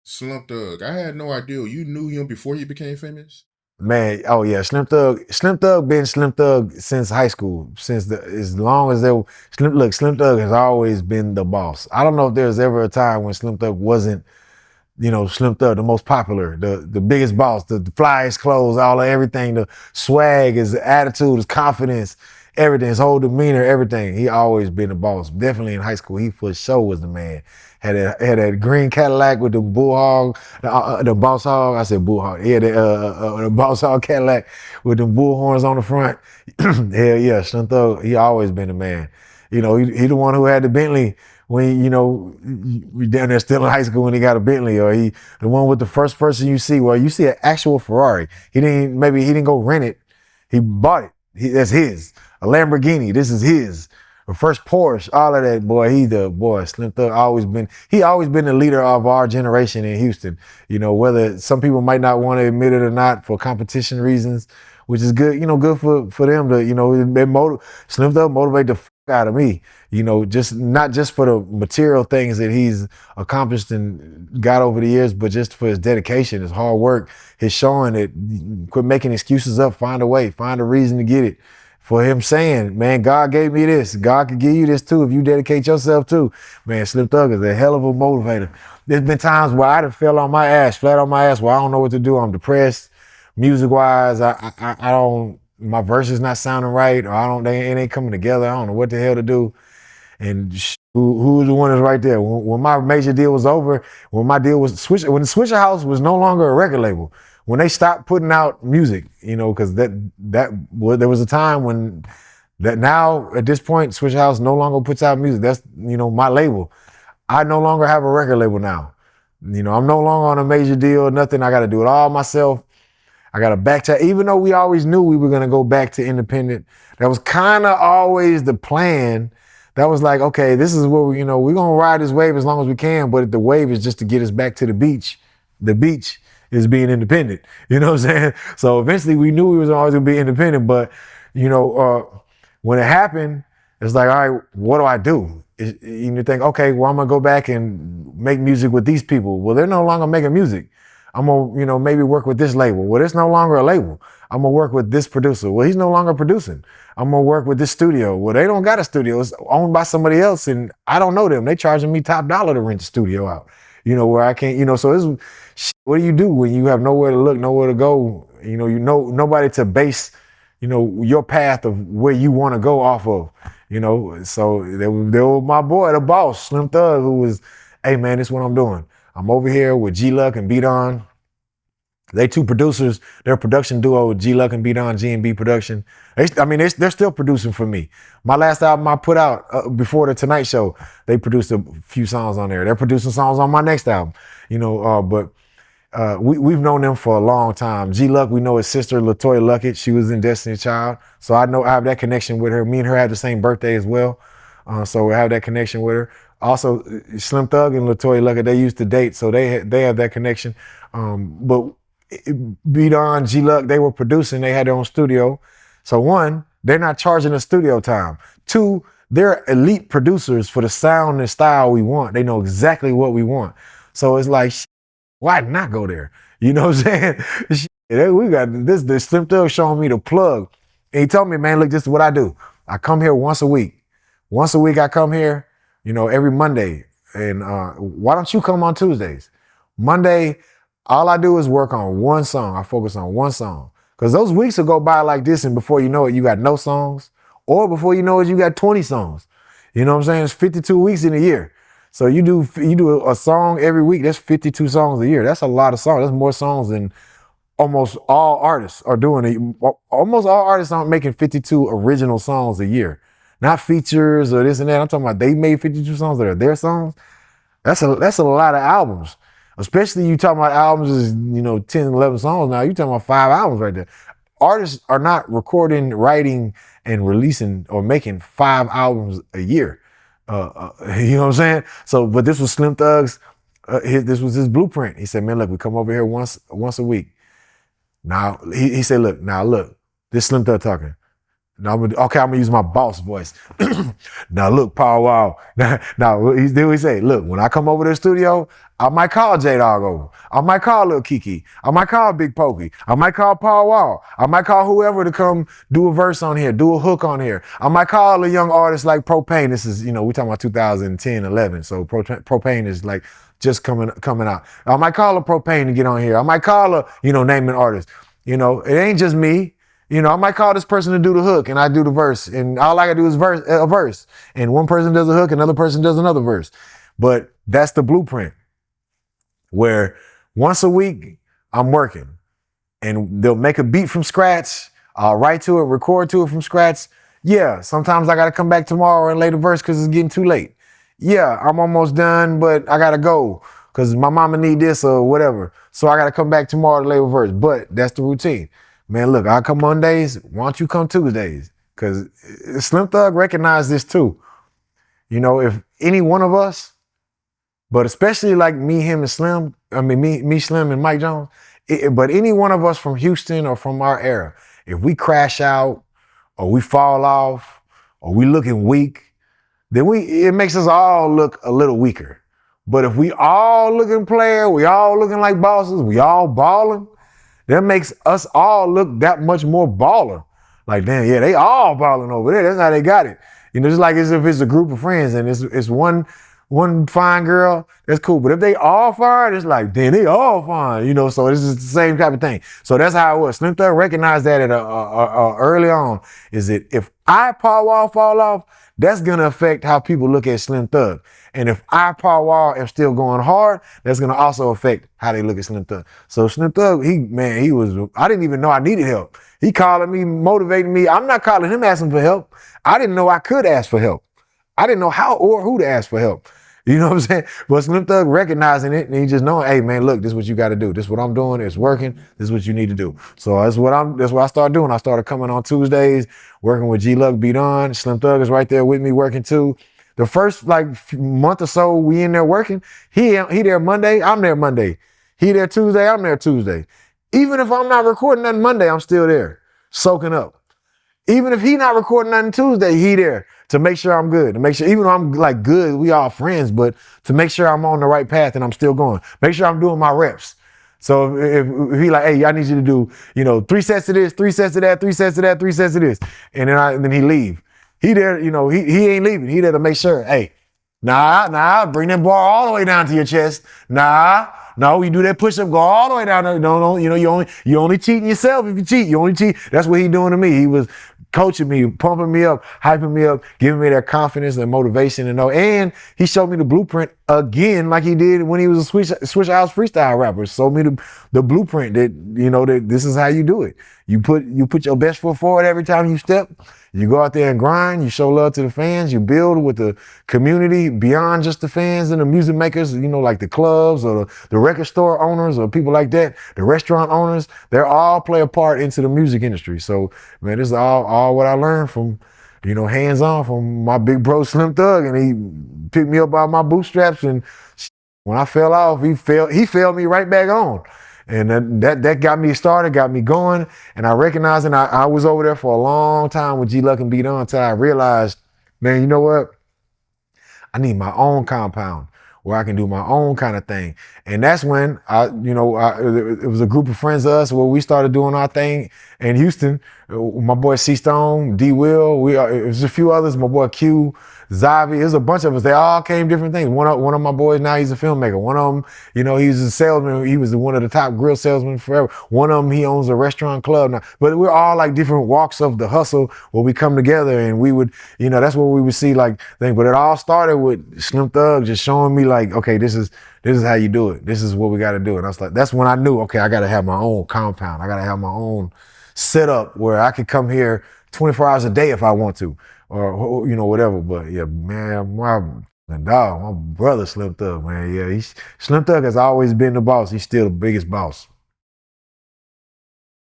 Slum Thug. I had no idea. You knew him before he became famous? Man, oh yeah, Slim Thug been Slim Thug since high school, since as long as there. Slim Thug has always been the boss. I don't know if there's ever a time when Slim Thug wasn't, Slim Thug, the most popular, the biggest boss, the flyest clothes, all of everything, the swag, his attitude, his confidence, everything, his whole demeanor, everything. He always been the boss. Definitely in high school, he for sure was the man. Had that green Cadillac with the bull hog, the boss hog. I said bull hog. He had the boss hog Cadillac with the bull horns on the front. Hell yeah, Slim Thug. He always been the man. He the one who had the Bentley when we down there still in high school when he got a Bentley, or he the one with the first person you see. Well, you see an actual Ferrari. He didn't go rent it. He bought it. That's his. A Lamborghini. This is his. The first Porsche, all of that, boy. He the boy. Slim Thug always been the leader of our generation in Houston. Whether some people might not want to admit it or not for competition reasons, which is good. Good for them to Slim Thug motivate the out of me. Just not just for the material things that he's accomplished and got over the years, but just for his dedication, his hard work, his showing it. Quit making excuses up. Find a way. Find a reason to get it. For him saying, man, God gave me this. God could give you this too if you dedicate yourself too. Man, Slim Thug is a hell of a motivator. There's been times where I done fell on my ass, flat on my ass, where I don't know what to do. I'm depressed. Music wise, I don't, my verse is not sounding right, or it ain't coming together. I don't know what the hell to do. And who's the one that's right there? When my major deal was over, when my deal was when the Swisher House was no longer a record label, when they stopped putting out music, because there was a time when that now at this point, Swisher House no longer puts out music. That's my label. I no longer have a record label now. I'm no longer on a major deal or nothing. I got to do it all myself. I got to backtrack, even though we always knew we were going to go back to independent. That was kind of always the plan. That was like, okay, this is what we're going to ride this wave as long as we can, but the wave is just to get us back to the beach. The beach is being independent. You know what I'm saying? So eventually we knew we was always going to be independent, but, when it happened, it's like, all right, what do I do? You think, okay, well, I'm going to go back and make music with these people. Well, they're no longer making music. I'm going to, maybe work with this label. Well, it's no longer a label. I'm going to work with this producer. Well, he's no longer producing. I'm going to work with this studio. Well, they don't got a studio. It's owned by somebody else, and I don't know them. They charging me top dollar to rent the studio out, where I can't, so what do you do when you have nowhere to look, nowhere to go, nobody to base, your path of where you want to go off of, So there was my boy, the boss, Slim Thug, who was, hey, man, this is what I'm doing. I'm over here with G-Luck and B-Don. They two producers, their production duo, G-Luck and B-Don, G&B Production. They're still producing for me. My last album I put out before the Tonight Show, they produced a few songs on there. They're producing songs on my next album, but we've known them for a long time. G-Luck, we know his sister, LaToya Luckett. She was in Destiny's Child. So I have that connection with her. Me and her have the same birthday as well. So we have that connection with her. Also, Slim Thug and LaToya Luckett, they used to date, so they have that connection. But B-Don, G-Luck, they were producing. They had their own studio. So one, they're not charging us studio time. Two, they're elite producers for the sound and style we want. They know exactly what we want. So it's like, why not go there? You know what I'm saying? We got this Slim Thug showing me the plug. And he told me, man, look, this is what I do. I come here once a week. Once a week I come here, every Monday. And why don't you come on Tuesdays? Monday, all I do is work on one song. I focus on one song. Because those weeks will go by like this, and before you know it, you got no songs. Or before you know it, you got 20 songs. You know what I'm saying? It's 52 weeks in a year. So you do a song every week. That's 52 songs a year. That's a lot of songs. That's more songs than almost all artists are doing. Almost all artists aren't making 52 original songs a year. Not features or this and that. I'm talking about they made 52 songs that are their songs. That's a lot of albums. Especially you talking about albums is, 10, 11 songs now. You talking about 5 albums right there. Artists are not recording, writing, and releasing or making 5 albums a year. You know what I'm saying? So, but this was Slim Thug's, this was his blueprint. He said, man, look, we come over here once a week. Now, he said, look, this Slim Thug talking. Now I'm gonna use my boss voice. Now look, Power Wow. Now he say, look, when I come over to the studio, I might call J Dog over. I might call Lil Kiki. I might call Big Pokey. I might call Power Wow. I might call whoever to come do a verse on here, do a hook on here. I might call a young artist like Propane. This is, we're talking about 2010, 11. So Propane is like just coming out. I might call a Propane to get on here. I might call a, name an artist. It ain't just me. I might call this person to do the hook and I do the verse, and all I gotta do is a verse. And one person does a hook, another person does another verse. But that's the blueprint, where once a week I'm working and they'll make a beat from scratch. I'll write to it, record to it from scratch. Yeah, sometimes I gotta come back tomorrow and lay the verse because it's getting too late. Yeah, I'm almost done, but I gotta go because my mama need this or whatever. So I gotta come back tomorrow to lay a verse. But that's the routine. Man, look, I come Mondays. Why don't you come Tuesdays? Because Slim Thug recognized this too. If any one of us, but especially like me, him, and Slim, me, Slim, and Mike Jones, but any one of us from Houston or from our era, if we crash out or we fall off or we looking weak, then it makes us all look a little weaker. But if we all looking player, we all looking like bosses, we all balling, that makes us all look that much more baller. Like, damn, yeah, they all balling over there. That's how they got it. Just like as if it's a group of friends and it's one fine girl, that's cool. But if they all fine, it's like, damn, they all fine. So this is the same type of thing. So that's how it was. Slim Thug recognized that early on, is that if I fall off, that's going to affect how people look at Slim Thug. And if I, Paul Wall, am still going hard, that's going to also affect how they look at Slim Thug. So Slim Thug, I didn't even know I needed help. He calling me, motivating me. I'm not calling him asking for help. I didn't know I could ask for help. I didn't know how or who to ask for help. You know what I'm saying? But Slim Thug recognizing it, and he just knowing, hey man, look, this is what you got to do. This is what I'm doing. It's working. This is what you need to do. So that's what I started doing. I started coming on Tuesdays, working with G-Luck Beat On. Slim Thug is right there with me working too. The first month or so we in there working, he there Monday, I'm there Monday. He there Tuesday, I'm there Tuesday. Even if I'm not recording nothing Monday, I'm still there, soaking up. Even if he not recording nothing Tuesday, he there to make sure I'm good, to make sure, even though I'm like good, we all friends, but to make sure I'm on the right path and I'm still going. Make sure I'm doing my reps. So if he like, hey, I need you to do, 3 sets of this, 3 sets of that, 3 sets of that, 3 sets of this, and then he leave. He there, he ain't leaving. He there to make sure, hey, nah, bring that bar all the way down to your chest. No, you do that push-up, go all the way down there. No, you only cheating yourself if you cheat. You only cheat. That's what he doing to me. He was coaching me, pumping me up, hyping me up, giving me that confidence and motivation and he showed me the blueprint again, like he did when he was a Switch House freestyle rapper. Showed me the blueprint that, that this is how you do it. You put your best foot forward every time you step. You go out there and grind, you show love to the fans, you build with the community beyond just the fans and the music makers, like the clubs or the record store owners or people like that, the restaurant owners, they all play a part into the music industry. So, man, this is all what I learned from, hands-on from my big bro Slim Thug, and he picked me up by my bootstraps, and when I fell off, he failed me right back on. And that got me started, got me going. And I recognized, and I was over there for a long time with G-Luck and Beat On until I realized, man, you know what? I need my own compound where I can do my own kind of thing. And that's when it was a group of friends of us where we started doing our thing in Houston. My boy C Stone, D Will, it was a few others, my boy Q, Zavi, there's a bunch of us. They all came different things. One of my boys now, he's a filmmaker. One of them, he was a salesman. He was one of the top grill salesmen forever. One of them, he owns a restaurant club now. But we're all like different walks of the hustle where we come together, and we would, that's what we would see like things. But it all started with Slim Thug just showing me like, okay, this is how you do it. This is what we got to do. And I was like, that's when I knew, okay, I got to have my own compound. I got to have my own setup where I could come here 24 hours a day if I want to, or whatever. But yeah, man, my brother Slim Thug, man, yeah, Slim Thug has always been the boss. He's still the biggest boss.